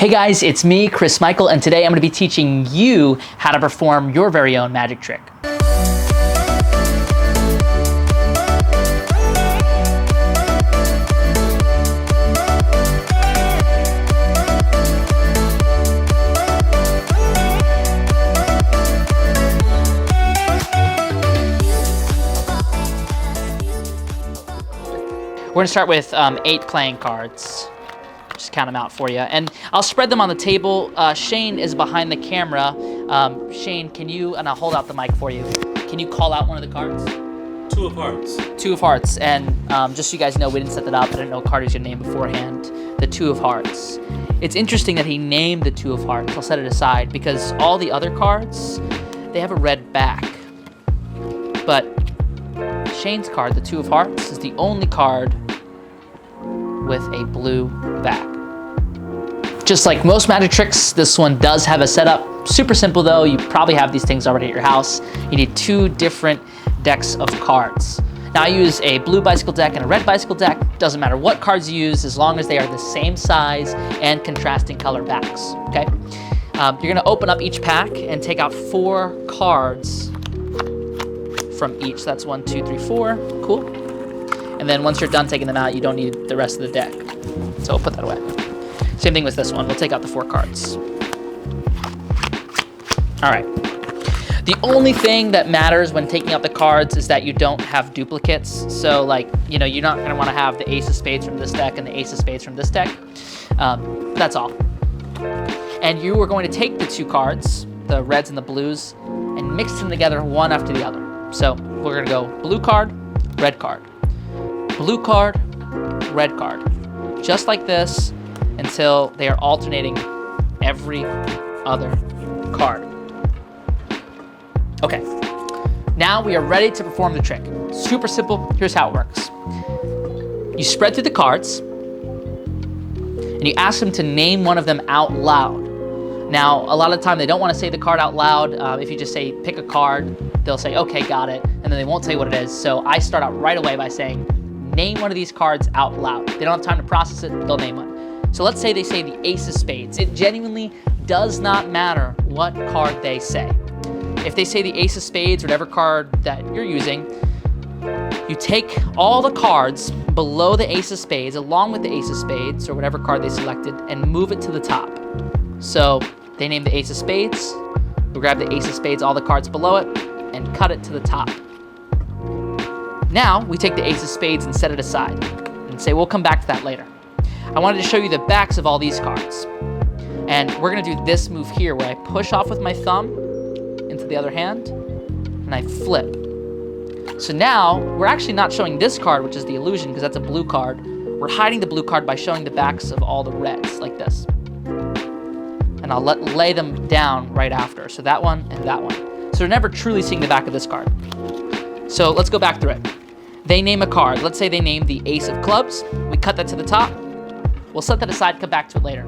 Hey guys, it's me, Chris Michael, and today I'm going to be teaching you how to perform your very own magic trick. We're going to start with 8 playing cards. Just count them out for you. And I'll spread them on the table. Shane is behind the camera. Shane, can you, and I'll hold out the mic for you. Can you call out one of the cards? 2 of hearts. 2 of hearts. And just so you guys know, we didn't set that up. I didn't know what card he was going to name beforehand. The 2 of hearts. It's interesting that he named the 2 of hearts. I'll set it aside because all the other cards, they have a red back. But Shane's card, the 2 of hearts, is the only card with a blue back. Just like most magic tricks, this one does have a setup. Super simple though, you probably have these things already at your house. You need 2 different decks of cards. Now I use a blue bicycle deck and a red bicycle deck. Doesn't matter what cards you use as long as they are the same size and contrasting color backs, okay? You're gonna open up each pack and take out 4 cards from each. So that's 1, 2, 3, 4, cool. And then once you're done taking them out, you don't need the rest of the deck. So we'll put that away. Same thing with this one. We'll take out the 4 cards. All right. The only thing that matters when taking out the cards is that you don't have duplicates. So like, you know, you're not gonna wanna have the ace of spades from this deck and the ace of spades from this deck. That's all. And you are going to take the 2 cards, the reds and the blues, and mix them together one after the other. So we're gonna go blue card, red card. Blue card, red card. Just like this until they are alternating every other card. Okay, now we are ready to perform the trick. Super simple, here's how it works. You spread through the cards and you ask them to name one of them out loud. Now, a lot of the time they don't want to say the card out loud. If you just say, pick a card, they'll say, okay, got it, and then they won't say what it is. So I start out right away by saying, name one of these cards out loud. They don't have time to process it, they'll name one. So let's say they say the ace of spades. It genuinely does not matter what card they say. If they say the ace of spades, whatever card that you're using, you take all the cards below the ace of spades, along with the ace of spades, or whatever card they selected, and move it to the top. So they name the ace of spades, we grab the ace of spades, all the cards below it, and cut it to the top. Now, we take the ace of spades and set it aside and say, we'll come back to that later. I wanted to show you the backs of all these cards. And we're gonna do this move here where I push off with my thumb into the other hand and I flip. So now, we're actually not showing this card, which is the illusion, because that's a blue card. We're hiding the blue card by showing the backs of all the reds, like this. And I'll lay them down right after. So that one and that one. So we're never truly seeing the back of this card. So let's go back through it. They name a card. Let's say they name the ace of clubs. We cut that to the top. We'll set that aside, come back to it later.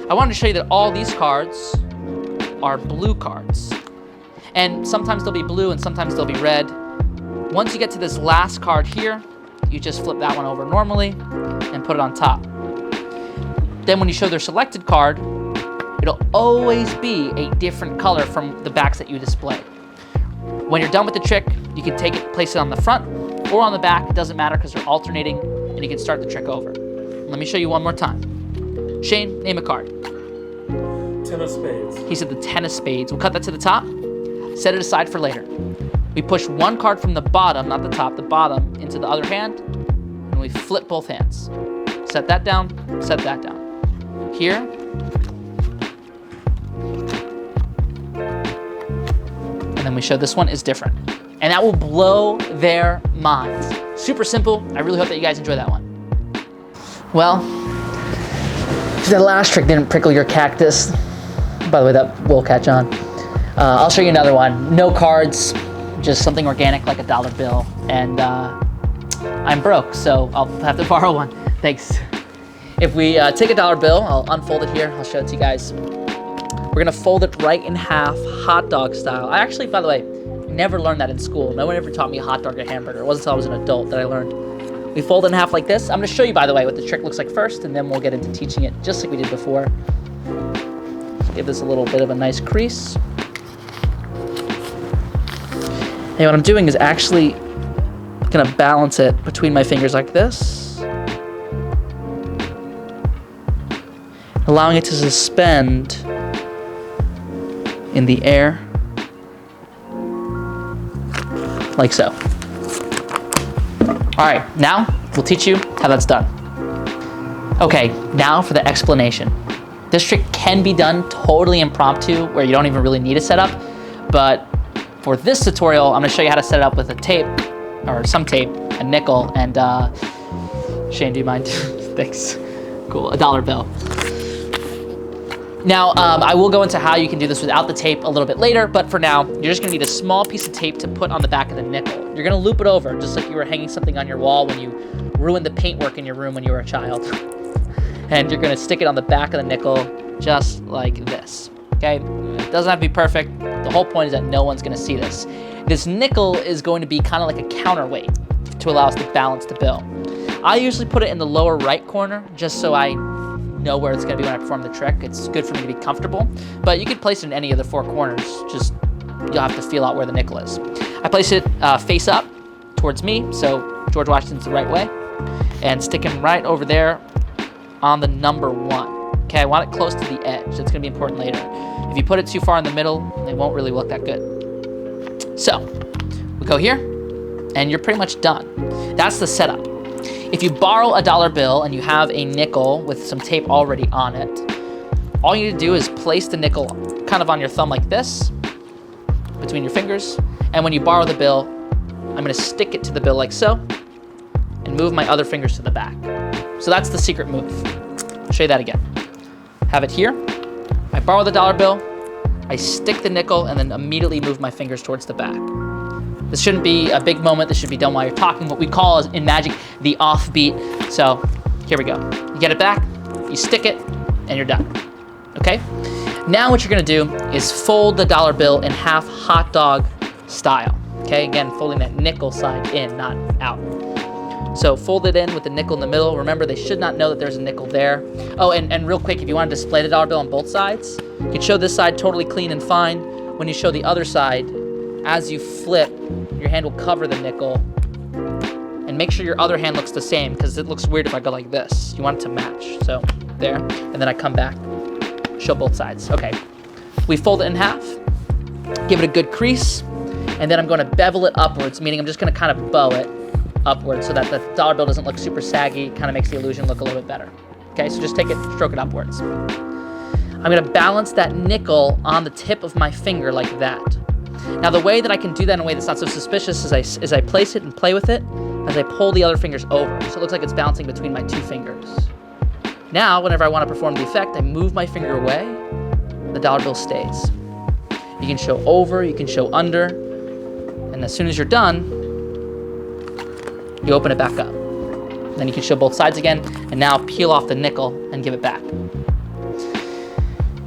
I wanted to show you that all these cards are blue cards. And sometimes they'll be blue and sometimes they'll be red. Once you get to this last card here, you just flip that one over normally and put it on top. Then when you show their selected card, it'll always be a different color from the backs that you display. When you're done with the trick, you can take it, place it on the front or on the back. It doesn't matter because they're alternating, and you can start the trick over. Let me show you one more time. Shane, name a card. 10 of spades. He said the 10 of spades. We'll cut that to the top, set it aside for later. We push one card from the bottom, not the top, the bottom, into the other hand, and we flip both hands. Set that down, set that down. Here, and then we show this one is different. And that will blow their minds. Super simple. I really hope that you guys enjoy that one. Well, if that last trick didn't prickle your cactus, by the way, that will catch on. I'll show you another one. No cards, just something organic like a dollar bill. And I'm broke, so I'll have to borrow one. Thanks. If we take a dollar bill, I'll unfold it here. I'll show it to you guys. We're gonna fold it right in half, hot dog style. I actually, by the way, never learned that in school. No one ever taught me a hot dog or hamburger. It wasn't until I was an adult that I learned. We fold it in half like this. I'm gonna show you, by the way, what the trick looks like first, and then we'll get into teaching it just like we did before. Give this a little bit of a nice crease. And what I'm doing is actually gonna balance it between my fingers like this, allowing it to suspend in the air, like so. All right, now we'll teach you how that's done. Okay, now for the explanation. This trick can be done totally impromptu, where you don't even really need a setup, but for this tutorial, I'm gonna show you how to set it up with a tape, or some tape, a nickel, and Shane, do you mind? Thanks. Cool, a $1 bill. Now, I will go into how you can do this without the tape a little bit later, but for now, you're just gonna need a small piece of tape to put on the back of the nickel. You're gonna loop it over, just like you were hanging something on your wall when you ruined the paintwork in your room when you were a child. And you're gonna stick it on the back of the nickel, just like this, okay? It doesn't have to be perfect. The whole point is that no one's gonna see this. This nickel is going to be kind of like a counterweight to allow us to balance the bill. I usually put it in the lower right corner, just so I know where it's gonna be when I perform the trick. It's good for me to be comfortable, but you could place it in any of the 4 corners. Just, you'll have to feel out where the nickel is. I place it face up towards me, so George Washington's the right way, and stick him right over there on the number 1. Okay, I want it close to the edge. That's gonna be important later. If you put it too far in the middle, it won't really look that good. So, we go here, and you're pretty much done. That's the setup. If you borrow a $1 bill and you have a nickel with some tape already on it, all you need to do is place the nickel kind of on your thumb like this, between your fingers, and when you borrow the bill, I'm gonna stick it to the bill like so, and move my other fingers to the back. So that's the secret move. I'll show you that again. Have it here, I borrow the $1 bill, I stick the nickel, and then immediately move my fingers towards the back. This shouldn't be a big moment. This should be done while you're talking, what we call in magic the offbeat. So here we go. You get it back, you stick it, and you're done. Okay? Now what you're gonna do is fold the $1 bill in half hot dog style. Okay, again, folding that nickel side in, not out. So fold it in with the nickel in the middle. Remember, they should not know that there's a nickel there. Oh, and real quick, if you want to display the $1 bill on both sides, you can show this side totally clean and fine. When you show the other side, as you flip, your hand will cover the nickel. And make sure your other hand looks the same, because it looks weird if I go like this. You want it to match. So there, and then I come back, show both sides. Okay, we fold it in half, give it a good crease, and then I'm going to bevel it upwards, meaning I'm just going to kind of bow it upwards so that the $1 bill doesn't look super saggy, kind of makes the illusion look a little bit better. Okay, so just take it, stroke it upwards. I'm gonna balance that nickel on the tip of my finger like that. Now the way that I can do that in a way that's not so suspicious is I place it and play with it as I pull the other fingers over, so it looks like it's bouncing between my 2 fingers. Now, whenever I want to perform the effect, I move my finger away, the $1 bill stays. You can show over, you can show under, and as soon as you're done, you open it back up. Then you can show both sides again, and now peel off the nickel and give it back.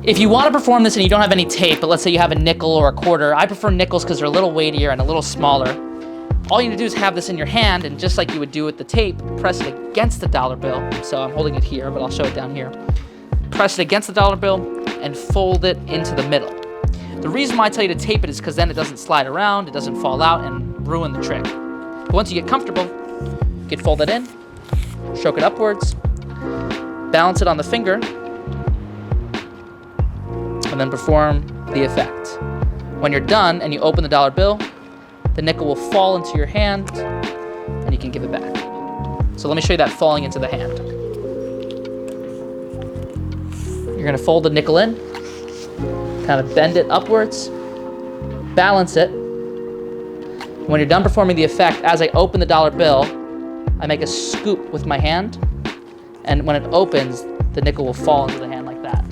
If you want to perform this and you don't have any tape, but let's say you have a nickel or a quarter, I prefer nickels because they're a little weightier and a little smaller. All you need to do is have this in your hand, and just like you would do with the tape, press it against the $1 bill. So I'm holding it here, but I'll show it down here. Press it against the $1 bill and fold it into the middle. The reason why I tell you to tape it is because then it doesn't slide around, it doesn't fall out and ruin the trick. But once you get comfortable, you can fold it in, stroke it upwards, balance it on the finger, and then perform the effect. When you're done and you open the $1 bill, the nickel will fall into your hand and you can give it back. So let me show you that falling into the hand. You're gonna fold the nickel in, kind of bend it upwards, balance it. When you're done performing the effect, as I open the $1 bill, I make a scoop with my hand, and when it opens, the nickel will fall into the hand like that.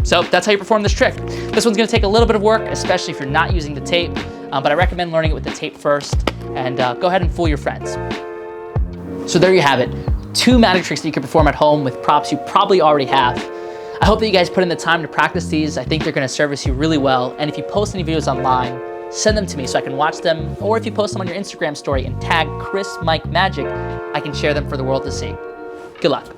So that's how you perform this trick. This one's gonna take a little bit of work, especially if you're not using the tape, but I recommend learning it with the tape first, and go ahead and fool your friends. So there you have it. 2 magic tricks that you can perform at home with props you probably already have. I hope that you guys put in the time to practice these. I think they're gonna service you really well, and if you post any videos online, send them to me so I can watch them, or if you post them on your Instagram story and tag Chris Mike Magic, I can share them for the world to see. Good luck.